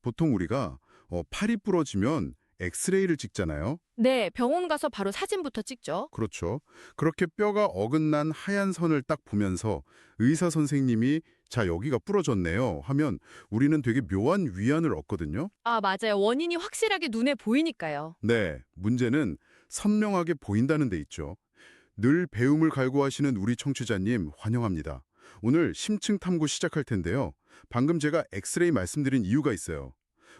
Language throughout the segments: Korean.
보통 우리가 팔이 부러지면 엑스레이를 찍잖아요. 네, 병원 가서 바로 사진부터 찍죠. 그렇죠. 그렇게 뼈가 어긋난 하얀 선을 딱 보면서 의사 선생님이 자, 여기가 부러졌네요 하면 우리는 되게 묘한 위안을 얻거든요. 아, 맞아요. 원인이 확실하게 눈에 보이니까요. 네, 문제는 선명하게 보인다는 데 있죠. 늘 배움을 갈구하시는 우리 청취자님 환영합니다. 오늘 심층 탐구 시작할 텐데요. 방금 제가 엑스레이 말씀드린 이유가 있어요.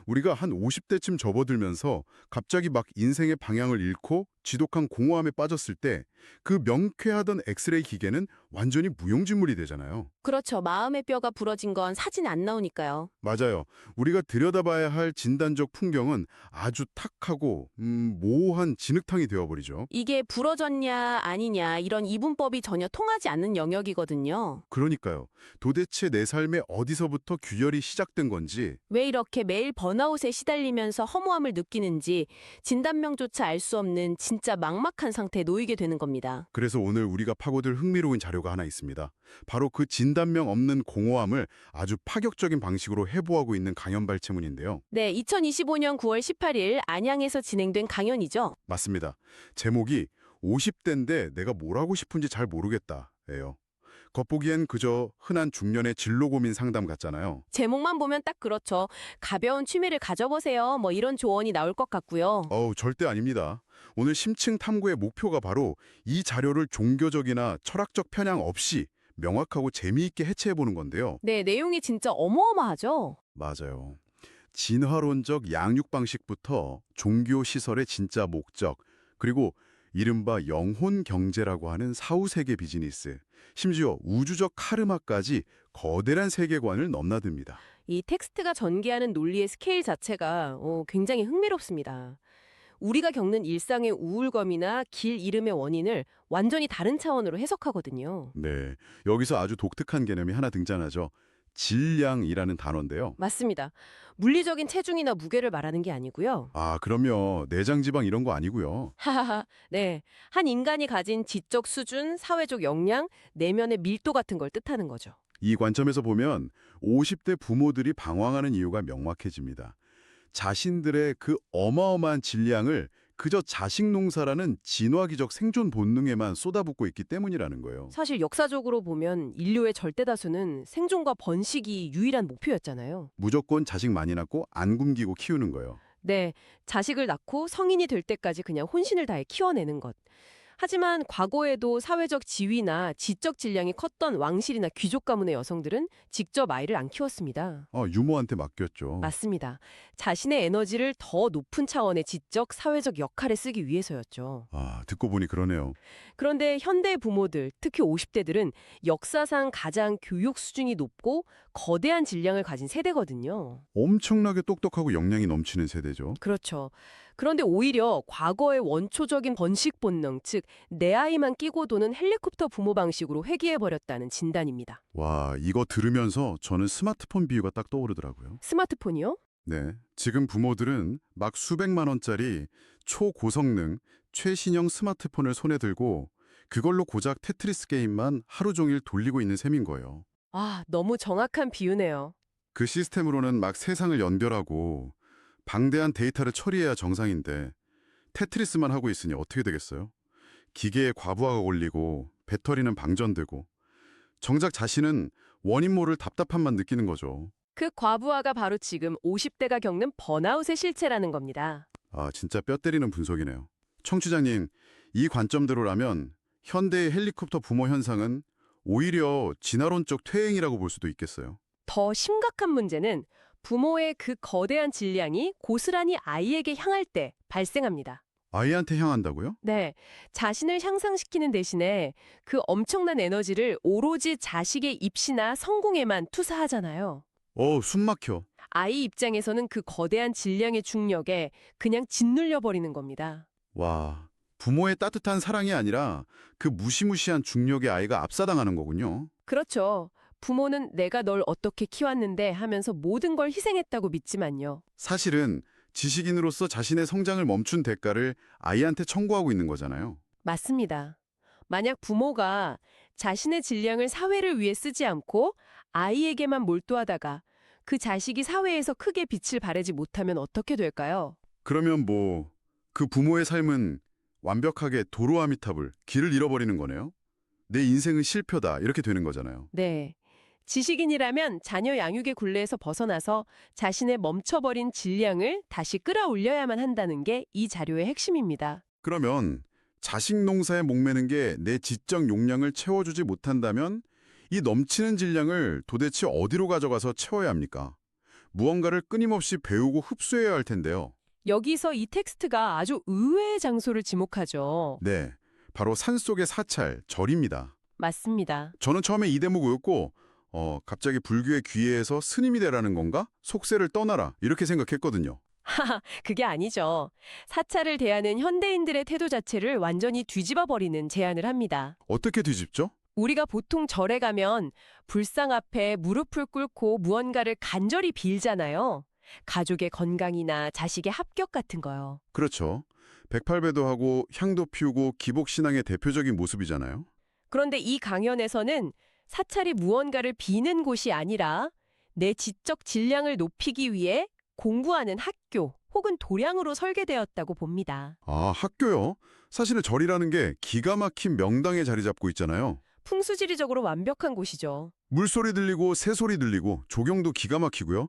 우리가 한 50대쯤 접어들면서 갑자기 막 인생의 방향을 잃고 지독한 공허함에 빠졌을 때 그 명쾌하던 엑스레이 기계는 완전히 무용지물이 되잖아요. 그렇죠. 마음의 뼈가 부러진 건 사진에 안 나오니까요. 맞아요. 우리가 들여다봐야 할 진단적 풍경은 아주 탁하고 모호한 진흙탕이 되어버리죠. 이게 부러졌냐 아니냐 이런 이분법이 전혀 통하지 않는 영역이거든요. 그러니까요. 도대체 내 삶에 어디서부터 균열이 시작된 건지 왜 이렇게 매일 번아웃에 시달리면서 허무함을 느끼는지 진단명조차 알 수 없는 진짜 막막한 상태에 놓이게 되는 겁니다. 그래서 오늘 우리가 파고들 흥미로운 자료가 하나 있습니다. 바로 그 진단명 없는 공허함을 아주 파격적인 방식으로 해부하고 있는 강연 발췌문인데요. 네, 2025년 9월 18일 안양에서 진행된 강연이죠. 맞습니다. 제목이 50대인데 내가 뭘 하고 싶은지 잘 모르겠다예요. 겉보기엔 그저 흔한 중년의 진로 고민 상담 같잖아요. 제목만 보면 딱 그렇죠. 가벼운 취미를 가져보세요. 뭐 이런 조언이 나올 것 같고요. 절대 아닙니다. 오늘 심층 탐구의 목표가 바로 이 자료를 종교적이나 철학적 편향 없이 명확하고 재미있게 해체해보는 건데요. 네, 내용이 진짜 어마어마하죠. 맞아요. 진화론적 양육 방식부터 종교 시설의 진짜 목적, 그리고 이른바 영혼 경제라고 하는 사후세계 비즈니스, 심지어 우주적 카르마까지 거대한 세계관을 넘나듭니다. 이 텍스트가 전개하는 논리의 스케일 자체가 굉장히 흥미롭습니다. 우리가 겪는 일상의 우울감이나 길 잃음의 원인을 완전히 다른 차원으로 해석하거든요. 네, 여기서 아주 독특한 개념이 하나 등장하죠. 질량이라는 단어인데요. 맞습니다. 물리적인 체중이나 무게를 말하는 게 아니고요. 아, 그럼요. 내장 지방 이런 거 아니고요. 하하하. 네. 한 인간이 가진 지적 수준, 사회적 역량, 내면의 밀도 같은 걸 뜻하는 거죠. 이 관점에서 보면 50대 부모들이 방황하는 이유가 명확해집니다. 자신들의 그 어마어마한 질량을 그저 자식 농사라는 진화기적 생존 본능에만 쏟아붓고 있기 때문이라는 거예요. 사실 역사적으로 보면 인류의 절대 다수는 생존과 번식이 유일한 목표였잖아요. 무조건 자식 많이 낳고 안 굶기고 키우는 거예요. 네, 자식을 낳고 성인이 될 때까지 그냥 혼신을 다해 키워내는 것. 하지만 과거에도 사회적 지위나 지적 질량이 컸던 왕실이나 귀족 가문의 여성들은 직접 아이를 안 키웠습니다. 유모한테 맡겼죠. 맞습니다. 자신의 에너지를 더 높은 차원의 지적, 사회적 역할에 쓰기 위해서였죠. 듣고 보니 그러네요. 그런데 현대 부모들, 특히 50대들은 역사상 가장 교육 수준이 높고 거대한 질량을 가진 세대거든요. 엄청나게 똑똑하고 역량이 넘치는 세대죠. 그렇죠. 그런데 오히려 과거의 원초적인 번식 본능, 즉 내 아이만 끼고 도는 헬리콥터 부모 방식으로 회귀해버렸다는 진단입니다. 와, 이거 들으면서 저는 스마트폰 비유가 딱 떠오르더라고요. 스마트폰이요? 네, 지금 부모들은 막 수백만 원짜리 초고성능, 최신형 스마트폰을 손에 들고 그걸로 고작 테트리스 게임만 하루 종일 돌리고 있는 셈인 거예요. 아, 너무 정확한 비유네요. 그 시스템으로는 막 세상을 연결하고 방대한 데이터를 처리해야 정상인데 테트리스만 하고 있으니 어떻게 되겠어요? 기계에 과부하가 걸리고 배터리는 방전되고 정작 자신은 원인 모를 답답함만 느끼는 거죠. 그 과부하가 바로 지금 50대가 겪는 번아웃의 실체라는 겁니다. 진짜 뼈 때리는 분석이네요. 청취자님, 이 관점대로라면 현대의 헬리콥터 부모 현상은 오히려 진화론적 퇴행이라고 볼 수도 있겠어요. 더 심각한 문제는 부모의 그 거대한 질량이 고스란히 아이에게 향할 때 발생합니다. 아이한테 향한다고요? 네, 자신을 향상시키는 대신에 그 엄청난 에너지를 오로지 자식의 입시나 성공에만 투사하잖아요. 숨 막혀. 아이 입장에서는 그 거대한 질량의 중력에 그냥 짓눌려 버리는 겁니다. 와, 부모의 따뜻한 사랑이 아니라 그 무시무시한 중력에 아이가 압사당하는 거군요. 그렇죠. 부모는 내가 널 어떻게 키웠는데 하면서 모든 걸 희생했다고 믿지만요. 사실은 지식인으로서 자신의 성장을 멈춘 대가를 아이한테 청구하고 있는 거잖아요. 맞습니다. 만약 부모가 자신의 질량을 사회를 위해 쓰지 않고 아이에게만 몰두하다가 그 자식이 사회에서 크게 빛을 발하지 못하면 어떻게 될까요? 그러면 뭐 그 부모의 삶은 완벽하게 도로아미탑을 길을 잃어버리는 거네요. 내 인생은 실패다 이렇게 되는 거잖아요. 네. 지식인이라면 자녀 양육의 굴레에서 벗어나서 자신의 멈춰버린 질량을 다시 끌어올려야만 한다는 게 이 자료의 핵심입니다. 그러면 자식 농사에 목매는 게 내 지적 용량을 채워주지 못한다면 이 넘치는 질량을 도대체 어디로 가져가서 채워야 합니까? 무언가를 끊임없이 배우고 흡수해야 할 텐데요. 여기서 이 텍스트가 아주 의외의 장소를 지목하죠. 네, 바로 산속의 사찰, 절입니다. 맞습니다. 저는 처음에 이 대목 외웠고 갑자기 불교의 귀해에서 스님이 되라는 건가? 속세를 떠나라 이렇게 생각했거든요. 하하, 그게 아니죠. 사찰을 대하는 현대인들의 태도 자체를 완전히 뒤집어버리는 제안을 합니다. 어떻게 뒤집죠? 우리가 보통 절에 가면 불상 앞에 무릎을 꿇고 무언가를 간절히 빌잖아요. 가족의 건강이나 자식의 합격 같은 거요. 그렇죠. 백팔배도 하고 향도 피우고 기복신앙의 대표적인 모습이잖아요. 그런데 이 강연에서는 사찰이 무언가를 비는 곳이 아니라 내 지적 질량을 높이기 위해 공부하는 학교 혹은 도량으로 설계되었다고 봅니다. 아, 학교요? 사실은 절이라는 게 기가 막힌 명당에 자리 잡고 있잖아요. 풍수지리적으로 완벽한 곳이죠. 물소리 들리고 새소리 들리고 조경도 기가 막히고요.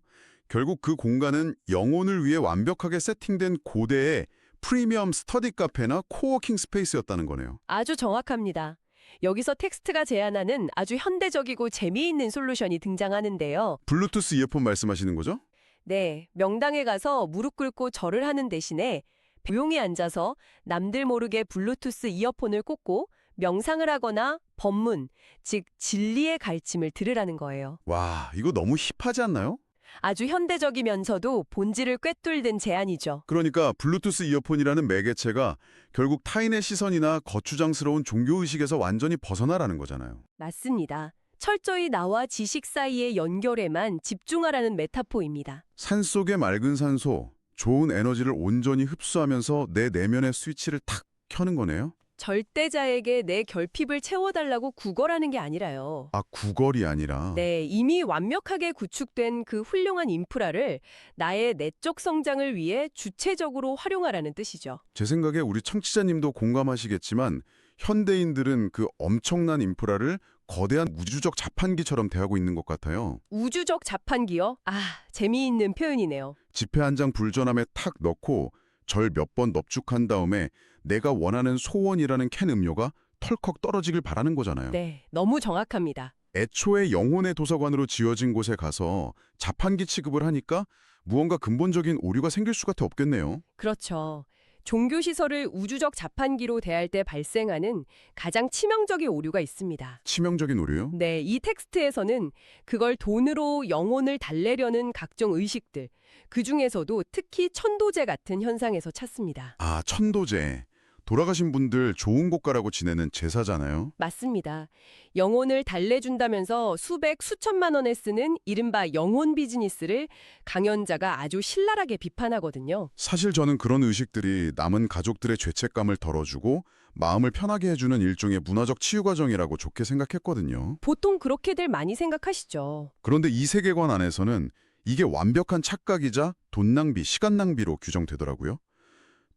결국 그 공간은 영혼을 위해 완벽하게 세팅된 고대의 프리미엄 스터디 카페나 코워킹 스페이스였다는 거네요. 아주 정확합니다. 여기서 텍스트가 제안하는 아주 현대적이고 재미있는 솔루션이 등장하는데요. 블루투스 이어폰 말씀하시는 거죠? 네, 명당에 가서 무릎 꿇고 절을 하는 대신에 조용히 앉아서 남들 모르게 블루투스 이어폰을 꽂고 명상을 하거나 법문, 즉 진리의 가르침을 들으라는 거예요. 와, 이거 너무 힙하지 않나요? 아주 현대적이면서도 본질을 꿰뚫는 제안이죠. 그러니까 블루투스 이어폰이라는 매개체가 결국 타인의 시선이나 거추장스러운 종교의식에서 완전히 벗어나라는 거잖아요. 맞습니다. 철저히 나와 지식 사이의 연결에만 집중하라는 메타포입니다. 산속의 맑은 산소, 좋은 에너지를 온전히 흡수하면서 내 내면의 스위치를 탁 켜는 거네요. 절대자에게 내 결핍을 채워달라고 구걸하는 게 아니라요. 아, 구걸이 아니라. 네, 이미 완벽하게 구축된 그 훌륭한 인프라를 나의 내적 성장을 위해 주체적으로 활용하라는 뜻이죠. 제 생각에 우리 청취자님도 공감하시겠지만 현대인들은 그 엄청난 인프라를 거대한 우주적 자판기처럼 대하고 있는 것 같아요. 우주적 자판기요? 아, 재미있는 표현이네요. 지폐 한 장 불전함에 탁 넣고 절 몇 번 넙죽한 다음에 내가 원하는 소원이라는 캔 음료가 털컥 떨어지길 바라는 거잖아요. 네, 너무 정확합니다. 애초에 영혼의 도서관으로 지어진 곳에 가서 자판기 취급을 하니까 무언가 근본적인 오류가 생길 수밖에 없겠네요. 그렇죠. 종교시설을 우주적 자판기로 대할 때 발생하는 가장 치명적인 오류가 있습니다. 치명적인 오류요? 네, 이 텍스트에서는 그걸 돈으로 영혼을 달래려는 각종 의식들, 그중에서도 특히 천도제 같은 현상에서 찾습니다. 아, 천도제. 돌아가신 분들 좋은 곳 가라고 지내는 제사잖아요. 맞습니다. 영혼을 달래준다면서 수백, 수천만 원에 쓰는 이른바 영혼 비즈니스를 강연자가 아주 신랄하게 비판하거든요. 사실 저는 그런 의식들이 남은 가족들의 죄책감을 덜어주고 마음을 편하게 해주는 일종의 문화적 치유 과정이라고 좋게 생각했거든요. 보통 그렇게들 많이 생각하시죠. 그런데 이 세계관 안에서는 이게 완벽한 착각이자 돈 낭비, 시간 낭비로 규정되더라고요.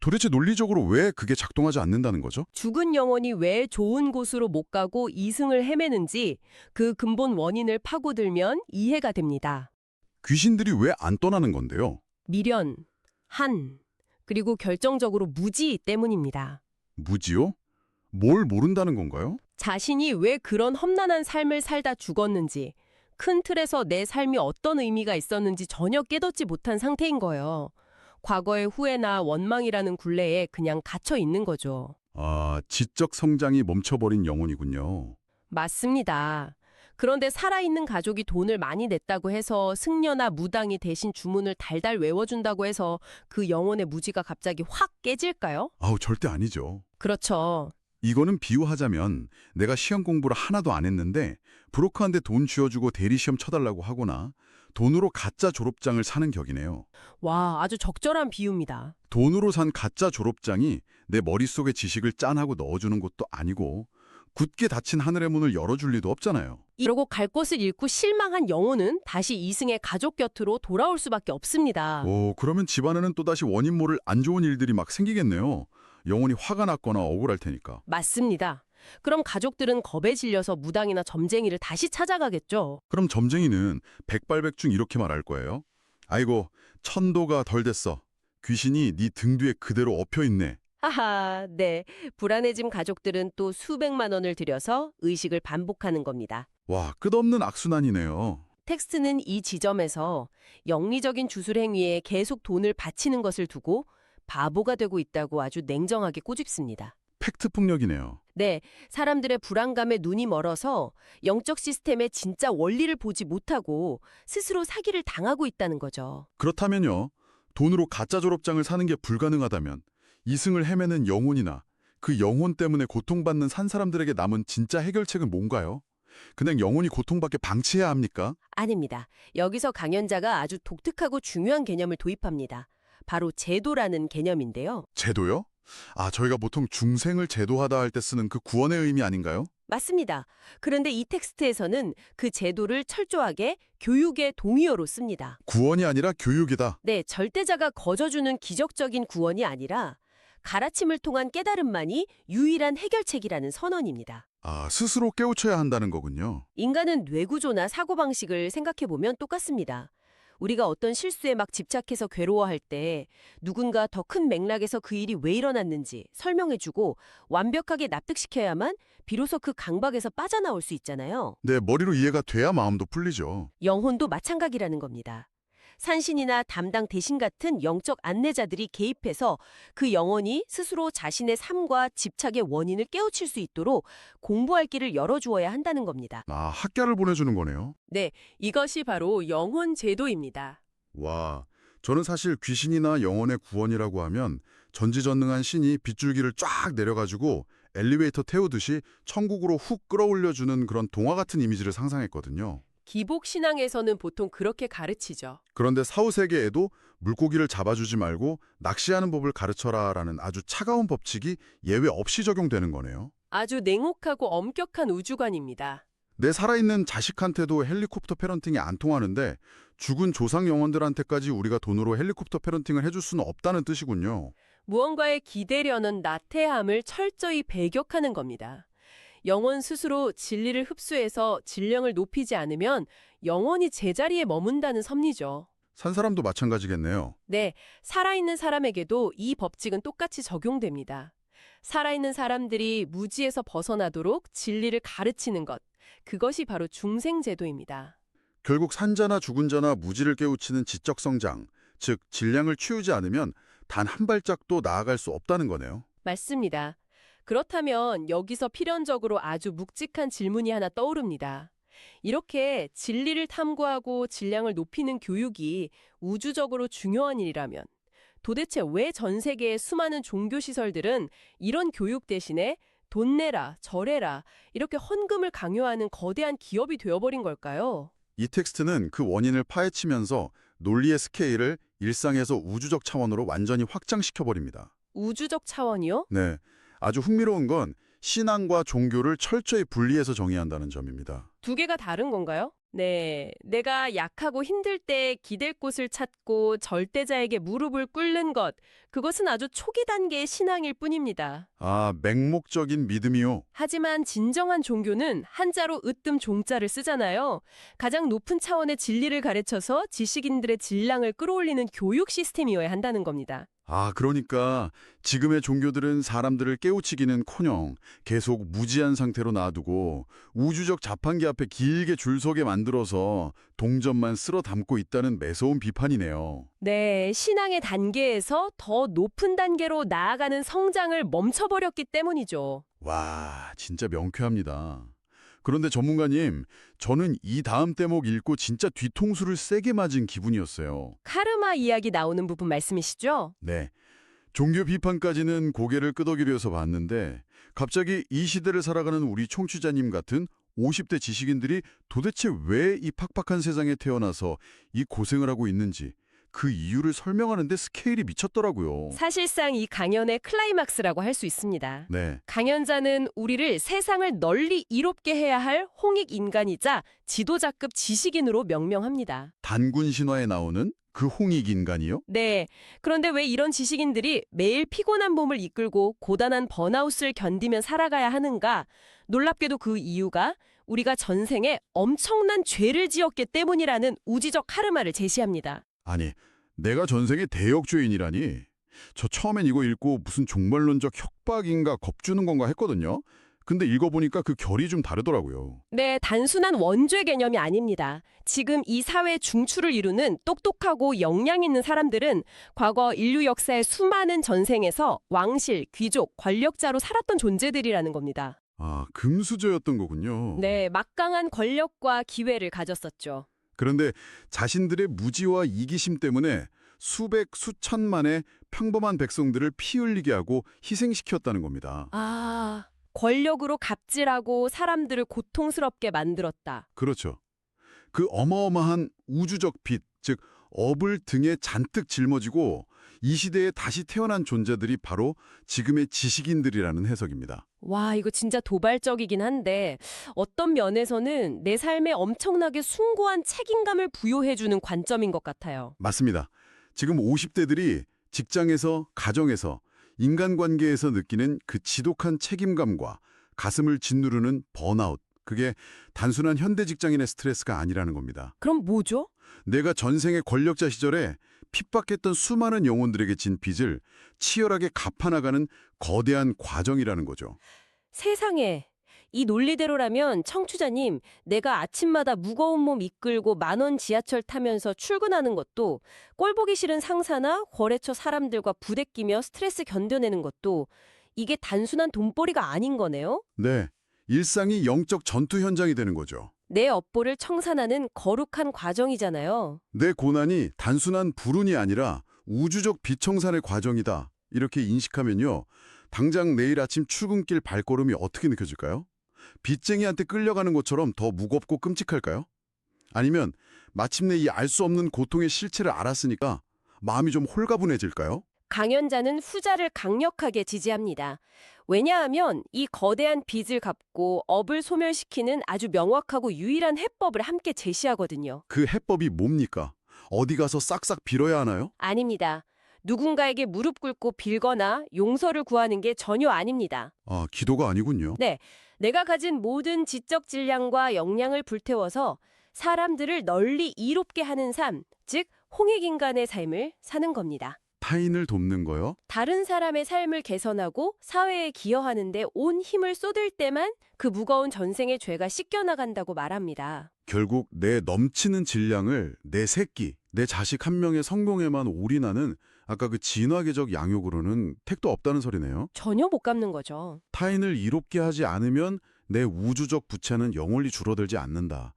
도대체 논리적으로 왜 그게 작동하지 않는다는 거죠? 죽은 영혼이 왜 좋은 곳으로 못 가고 이승을 헤매는지 그 근본 원인을 파고들면 이해가 됩니다. 귀신들이 왜 안 떠나는 건데요? 미련, 한, 그리고 결정적으로 무지 때문입니다. 무지요? 뭘 모른다는 건가요? 자신이 왜 그런 험난한 삶을 살다 죽었는지, 큰 틀에서 내 삶이 어떤 의미가 있었는지 전혀 깨닫지 못한 상태인 거예요. 과거의 후회나 원망이라는 굴레에 그냥 갇혀 있는 거죠. 아, 지적 성장이 멈춰버린 영혼이군요. 맞습니다. 그런데 살아있는 가족이 돈을 많이 냈다고 해서 승려나 무당이 대신 주문을 달달 외워준다고 해서 그 영혼의 무지가 갑자기 확 깨질까요? 아우, 절대 아니죠. 그렇죠. 이거는 비유하자면 내가 시험 공부를 하나도 안 했는데 브로커한테 돈 쥐어주고 대리시험 쳐달라고 하거나 돈으로 가짜 졸업장을 사는 격이네요. 와, 아주 적절한 비유입니다. 돈으로 산 가짜 졸업장이 내 머릿속에 지식을 짠하고 넣어주는 것도 아니고 굳게 닫힌 하늘의 문을 열어줄 리도 없잖아요. 이러고 갈 곳을 잃고 실망한 영혼은 다시 이승의 가족 곁으로 돌아올 수밖에 없습니다. 오, 그러면 집안에는 또다시 원인 모를 안 좋은 일들이 막 생기겠네요. 영혼이 화가 났거나 억울할 테니까. 맞습니다. 그럼 가족들은 겁에 질려서 무당이나 점쟁이를 다시 찾아가겠죠. 그럼 점쟁이는 백발백중 이렇게 말할 거예요. 아이고, 천도가 덜 됐어. 귀신이 네 등 뒤에 그대로 엎혀있네. 하하, 네. 불안해진 가족들은 또 수백만 원을 들여서 의식을 반복하는 겁니다. 와, 끝없는 악순환이네요. 텍스트는 이 지점에서 영리적인 주술 행위에 계속 돈을 바치는 것을 두고 바보가 되고 있다고 아주 냉정하게 꼬집습니다. 팩트 폭력이네요. 네, 사람들의 불안감에 눈이 멀어서 영적 시스템의 진짜 원리를 보지 못하고 스스로 사기를 당하고 있다는 거죠. 그렇다면요. 돈으로 가짜 졸업장을 사는 게 불가능하다면 이승을 헤매는 영혼이나 그 영혼 때문에 고통받는 산 사람들에게 남은 진짜 해결책은 뭔가요? 그냥 영혼이 고통받게 방치해야 합니까? 아닙니다. 여기서 강연자가 아주 독특하고 중요한 개념을 도입합니다. 바로 제도라는 개념인데요. 제도요? 아, 저희가 보통 중생을 제도하다 할 때 쓰는 그 구원의 의미 아닌가요? 맞습니다. 그런데 이 텍스트에서는 그 제도를 철저하게 교육의 동의어로 씁니다. 구원이 아니라 교육이다. 네, 절대자가 거저주는 기적적인 구원이 아니라 가르침을 통한 깨달음만이 유일한 해결책이라는 선언입니다. 아, 스스로 깨우쳐야 한다는 거군요. 인간은 뇌구조나 사고방식을 생각해보면 똑같습니다. 우리가 어떤 실수에 막 집착해서 괴로워할 때 누군가 더 큰 맥락에서 그 일이 왜 일어났는지 설명해주고 완벽하게 납득시켜야만 비로소 그 강박에서 빠져나올 수 있잖아요. 네, 머리로 이해가 돼야 마음도 풀리죠. 영혼도 마찬가지라는 겁니다. 산신이나 담당 대신 같은 영적 안내자들이 개입해서 그 영혼이 스스로 자신의 삶과 집착의 원인을 깨우칠 수 있도록 공부할 길을 열어주어야 한다는 겁니다. 아, 학교를 보내주는 거네요. 네, 이것이 바로 영혼 제도입니다. 와, 저는 사실 귀신이나 영혼의 구원이라고 하면 전지전능한 신이 빗줄기를 쫙 내려가지고 엘리베이터 태우듯이 천국으로 훅 끌어올려주는 그런 동화 같은 이미지를 상상했거든요. 기복 신앙에서는 보통 그렇게 가르치죠. 그런데 사후세계에도 물고기를 잡아주지 말고 낚시하는 법을 가르쳐라라는 아주 차가운 법칙이 예외 없이 적용되는 거네요. 아주 냉혹하고 엄격한 우주관입니다. 내 살아있는 자식한테도 헬리콥터 패런팅이 안 통하는데 죽은 조상 영혼들한테까지 우리가 돈으로 헬리콥터 패런팅을 해줄 수는 없다는 뜻이군요. 무언가에 기대려는 나태함을 철저히 배격하는 겁니다. 영혼 스스로 진리를 흡수해서 질량을 높이지 않으면 영혼이 제자리에 머문다는 섭리죠. 산 사람도 마찬가지겠네요. 네, 살아있는 사람에게도 이 법칙은 똑같이 적용됩니다. 살아있는 사람들이 무지에서 벗어나도록 진리를 가르치는 것, 그것이 바로 중생제도입니다. 결국 산자나 죽은 자나 무지를 깨우치는 지적 성장, 즉 질량을 치우지 않으면 단 한 발짝도 나아갈 수 없다는 거네요. 맞습니다. 그렇다면 여기서 필연적으로 아주 묵직한 질문이 하나 떠오릅니다. 이렇게 진리를 탐구하고 질량을 높이는 교육이 우주적으로 중요한 일이라면 도대체 왜 전 세계의 수많은 종교시설들은 이런 교육 대신에 돈 내라, 절해라 이렇게 헌금을 강요하는 거대한 기업이 되어버린 걸까요? 이 텍스트는 그 원인을 파헤치면서 논리의 스케일을 일상에서 우주적 차원으로 완전히 확장시켜버립니다. 우주적 차원이요? 네, 아주 흥미로운 건 신앙과 종교를 철저히 분리해서 정의한다는 점입니다. 두 개가 다른 건가요? 네, 내가 약하고 힘들 때 기댈 곳을 찾고 절대자에게 무릎을 꿇는 것, 그것은 아주 초기 단계의 신앙일 뿐입니다. 아, 맹목적인 믿음이요? 하지만 진정한 종교는 한자로 으뜸 종자를 쓰잖아요. 가장 높은 차원의 진리를 가르쳐서 지식인들의 질량을 끌어올리는 교육 시스템이어야 한다는 겁니다. 아, 그러니까 지금의 종교들은 사람들을 깨우치기는커녕 계속 무지한 상태로 놔두고 우주적 자판기 앞에 길게 줄 서게 만들어서 동전만 쓸어 담고 있다는 매서운 비판이네요. 네, 신앙의 단계에서 더 높은 단계로 나아가는 성장을 멈춰버렸기 때문이죠. 와, 진짜 명쾌합니다. 그런데 전문가님, 저는 이 다음 대목 읽고 진짜 뒤통수를 세게 맞은 기분이었어요. 카르마 이야기 나오는 부분 말씀이시죠? 네. 종교 비판까지는 고개를 끄덕이려서 봤는데 갑자기 이 시대를 살아가는 우리 청취자님 같은 50대 지식인들이 도대체 왜 이 팍팍한 세상에 태어나서 이 고생을 하고 있는지 그 이유를 설명하는데 스케일이 미쳤더라고요. 사실상 이 강연의 클라이막스라고 할 수 있습니다. 네, 강연자는 우리를 세상을 널리 이롭게 해야 할 홍익 인간이자 지도자급 지식인으로 명명합니다. 단군 신화에 나오는 그 홍익 인간이요? 네. 그런데 왜 이런 지식인들이 매일 피곤한 몸을 이끌고 고단한 번아웃을 견디며 살아가야 하는가? 놀랍게도 그 이유가 우리가 전생에 엄청난 죄를 지었기 때문이라는 우지적 카르마를 제시합니다. 아니, 내가 전생에 대역죄인이라니. 저 처음엔 이거 읽고 무슨 종말론적 협박인가 겁주는 건가 했거든요. 근데 읽어보니까 그 결이 좀 다르더라고요. 네, 단순한 원죄 개념이 아닙니다. 지금 이 사회 중추를 이루는 똑똑하고 역량 있는 사람들은 과거 인류 역사의 수많은 전생에서 왕실, 귀족, 권력자로 살았던 존재들이라는 겁니다. 아, 금수저였던 거군요. 네, 막강한 권력과 기회를 가졌었죠. 그런데 자신들의 무지와 이기심 때문에 수백, 수천만의 평범한 백성들을 피 흘리게 하고 희생시켰다는 겁니다. 아, 권력으로 갑질하고 사람들을 고통스럽게 만들었다. 그렇죠. 그 어마어마한 우주적 빚, 즉 업을 등에 잔뜩 짊어지고 이 시대에 다시 태어난 존재들이 바로 지금의 지식인들이라는 해석입니다. 와, 이거 진짜 도발적이긴 한데 어떤 면에서는 내 삶에 엄청나게 숭고한 책임감을 부여해주는 관점인 것 같아요. 맞습니다. 지금 50대들이 직장에서, 가정에서, 인간관계에서 느끼는 그 지독한 책임감과 가슴을 짓누르는 번아웃, 그게 단순한 현대 직장인의 스트레스가 아니라는 겁니다. 그럼 뭐죠? 내가 전생의 권력자 시절에 핍박했던 수많은 영혼들에게 진 빚을 치열하게 갚아나가는 거대한 과정이라는 거죠. 세상에. 이 논리대로라면 청취자님, 내가 아침마다 무거운 몸 이끌고 10,000원 지하철 타면서 출근하는 것도 꼴보기 싫은 상사나 거래처 사람들과 부대끼며 스트레스 견뎌내는 것도 이게 단순한 돈벌이가 아닌 거네요? 네, 일상이 영적 전투 현장이 되는 거죠. 내 업보를 청산하는 거룩한 과정이잖아요. 내 고난이 단순한 불운이 아니라 우주적 비청산의 과정이다. 이렇게 인식하면요. 당장 내일 아침 출근길 발걸음이 어떻게 느껴질까요? 빚쟁이한테 끌려가는 것처럼 더 무겁고 끔찍할까요? 아니면 마침내 이 알 수 없는 고통의 실체를 알았으니까 마음이 좀 홀가분해질까요? 강연자는 후자를 강력하게 지지합니다. 왜냐하면 이 거대한 빚을 갚고 업을 소멸시키는 아주 명확하고 유일한 해법을 함께 제시하거든요. 그 해법이 뭡니까? 어디 가서 싹싹 빌어야 하나요? 아닙니다. 누군가에게 무릎 꿇고 빌거나 용서를 구하는 게 전혀 아닙니다. 아, 기도가 아니군요. 네, 내가 가진 모든 지적 질량과 역량을 불태워서 사람들을 널리 이롭게 하는 삶, 즉 홍익인간의 삶을 사는 겁니다. 타인을 돕는 거요? 다른 사람의 삶을 개선하고 사회에 기여하는 데 온 힘을 쏟을 때만 그 무거운 전생의 죄가 씻겨나간다고 말합니다. 결국 내 넘치는 질량을 내 새끼, 내 자식 한 명의 성공에만 올인하는 아까 그 진화계적 양육으로는 택도 없다는 소리네요. 전혀 못 갚는 거죠. 타인을 이롭게 하지 않으면 내 우주적 부채는 영원히 줄어들지 않는다.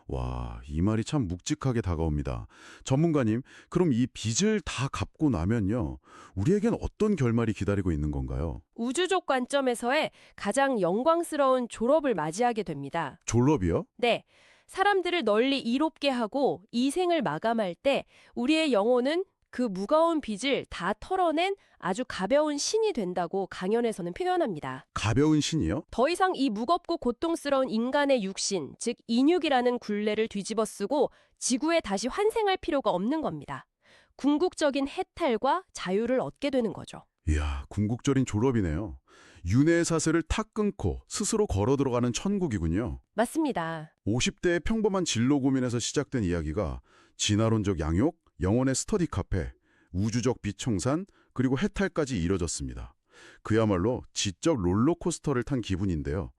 와, 이 말이 참 묵직하게 다가옵니다. 전문가님, 그럼 이 빚을 다 갚고 나면요. 우리에겐 어떤 결말이 기다리고 있는 건가요? 우주적 관점에서의 가장 영광스러운 졸업을 맞이하게 됩니다. 졸업이요? 네, 사람들을 널리 이롭게 하고 이 생을 마감할 때 우리의 영혼은 그 무거운 빚을 다 털어낸 아주 가벼운 신이 된다고 강연에서는 표현합니다. 가벼운 신이요? 더 이상 이 무겁고 고통스러운 인간의 육신, 즉 인육이라는 굴레를 뒤집어 쓰고 지구에 다시 환생할 필요가 없는 겁니다. 궁극적인 해탈과 자유를 얻게 되는 거죠. 이야, 궁극적인 졸업이네요. 윤회의 사슬을 탁 끊고 스스로 걸어 들어가는 천국이군요. 맞습니다. 50대의 평범한 진로 고민에서 시작된 이야기가 진화론적 양육, 영혼의 스터디 카페, 우주적 비청산, 그리고 해탈까지 이뤄졌습니다. 그야말로 지적 롤러코스터를 탄 기분인데요.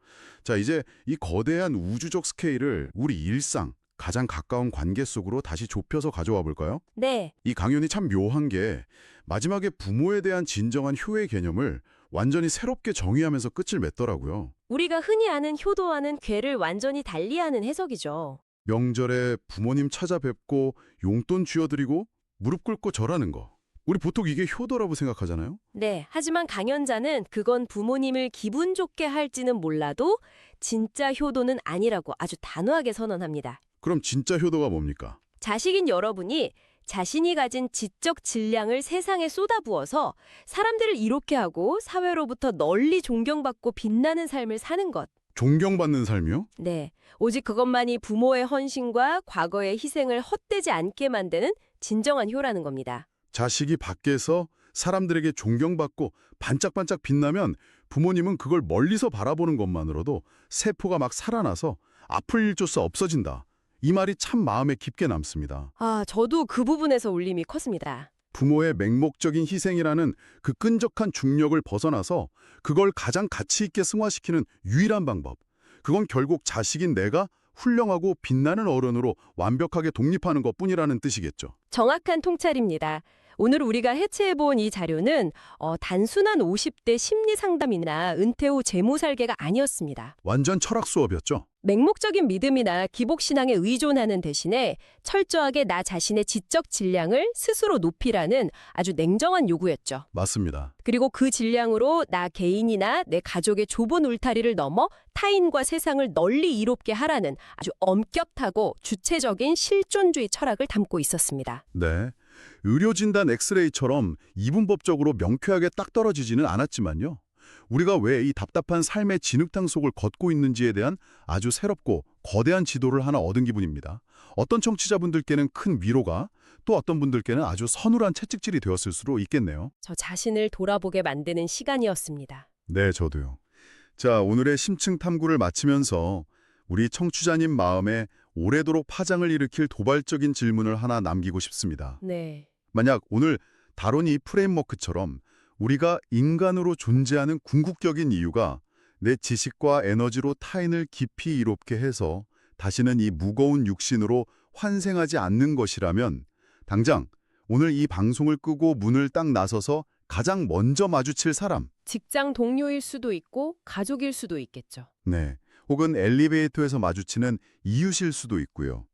자, 이제 이 거대한 우주적 스케일을 우리 일상, 가장 가까운 관계 속으로 다시 좁혀서 가져와 볼까요? 네, 이 강연이 참 묘한 게 마지막에 부모에 대한 진정한 효의 개념을 완전히 새롭게 정의하면서 끝을 맺더라고요. 우리가 흔히 아는 효도와는 괴를 완전히 달리하는 해석이죠. 명절에 부모님 찾아뵙고 용돈 쥐어드리고 무릎 꿇고 절하는 거. 우리 보통 이게 효도라고 생각하잖아요. 네, 하지만 강연자는 그건 부모님을 기분 좋게 할지는 몰라도 진짜 효도는 아니라고 아주 단호하게 선언합니다. 그럼 진짜 효도가 뭡니까? 자식인 여러분이 자신이 가진 지적 질량을 세상에 쏟아부어서 사람들을 이롭게 하고 사회로부터 널리 존경받고 빛나는 삶을 사는 것. 존경받는 삶이요? 네, 오직 그것만이 부모의 헌신과 과거의 희생을 헛되지 않게 만드는 진정한 효라는 겁니다. 자식이 밖에서 사람들에게 존경받고 반짝반짝 빛나면 부모님은 그걸 멀리서 바라보는 것만으로도 세포가 막 살아나서 앞을 일조차 없어진다. 이 말이 참 마음에 깊게 남습니다. 아, 저도 그 부분에서 울림이 컸습니다. 부모의 맹목적인 희생이라는 그 끈적한 중력을 벗어나서 그걸 가장 가치 있게 승화시키는 유일한 방법. 그건 결국 자식인 내가 훌륭하고 빛나는 어른으로 완벽하게 독립하는 것뿐이라는 뜻이겠죠. 정확한 통찰입니다. 오늘 우리가 해체해본 이 자료는 단순한 50대 심리 상담이나 은퇴 후 재무 설계가 아니었습니다. 완전 철학 수업이었죠. 맹목적인 믿음이나 기복신앙에 의존하는 대신에 철저하게 나 자신의 지적 질량을 스스로 높이라는 아주 냉정한 요구였죠. 맞습니다. 그리고 그 질량으로 나 개인이나 내 가족의 좁은 울타리를 넘어 타인과 세상을 널리 이롭게 하라는 아주 엄격하고 주체적인 실존주의 철학을 담고 있었습니다. 네. 의료진단 엑스레이처럼 이분법적으로 명쾌하게 딱 떨어지지는 않았지만요. 우리가 왜 이 답답한 삶의 진흙탕 속을 걷고 있는지에 대한 아주 새롭고 거대한 지도를 하나 얻은 기분입니다. 어떤 청취자분들께는 큰 위로가, 또 어떤 분들께는 아주 서늘한 채찍질이 되었을 수도 있겠네요. 저 자신을 돌아보게 만드는 시간이었습니다. 네, 저도요. 자, 오늘의 심층 탐구를 마치면서 우리 청취자님 마음에 오래도록 파장을 일으킬 도발적인 질문을 하나 남기고 싶습니다. 네. 만약 오늘 다룬 이 프레임워크처럼 우리가 인간으로 존재하는 궁극적인 이유가 내 지식과 에너지로 타인을 깊이 이롭게 해서 다시는 이 무거운 육신으로 환생하지 않는 것이라면 당장 오늘 이 방송을 끄고 문을 딱 나서서 가장 먼저 마주칠 사람, 직장 동료일 수도 있고 가족일 수도 있겠죠. 네, 혹은 엘리베이터에서 마주치는 이웃일 수도 있고요.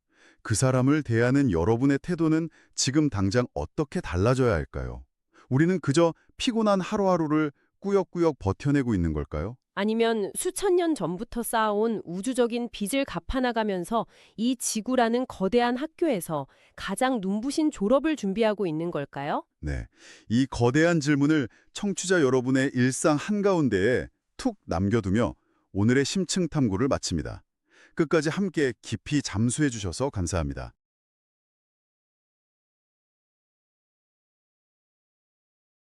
그 사람을 대하는 여러분의 태도는 지금 당장 어떻게 달라져야 할까요? 우리는 그저 피곤한 하루하루를 꾸역꾸역 버텨내고 있는 걸까요? 아니면 수천 년 전부터 쌓아온 우주적인 빚을 갚아나가면서 이 지구라는 거대한 학교에서 가장 눈부신 졸업을 준비하고 있는 걸까요? 네, 이 거대한 질문을 청취자 여러분의 일상 한가운데에 툭 남겨두며 오늘의 심층 탐구를 마칩니다. 끝까지 함께 깊이 잠수해 주셔서 감사합니다.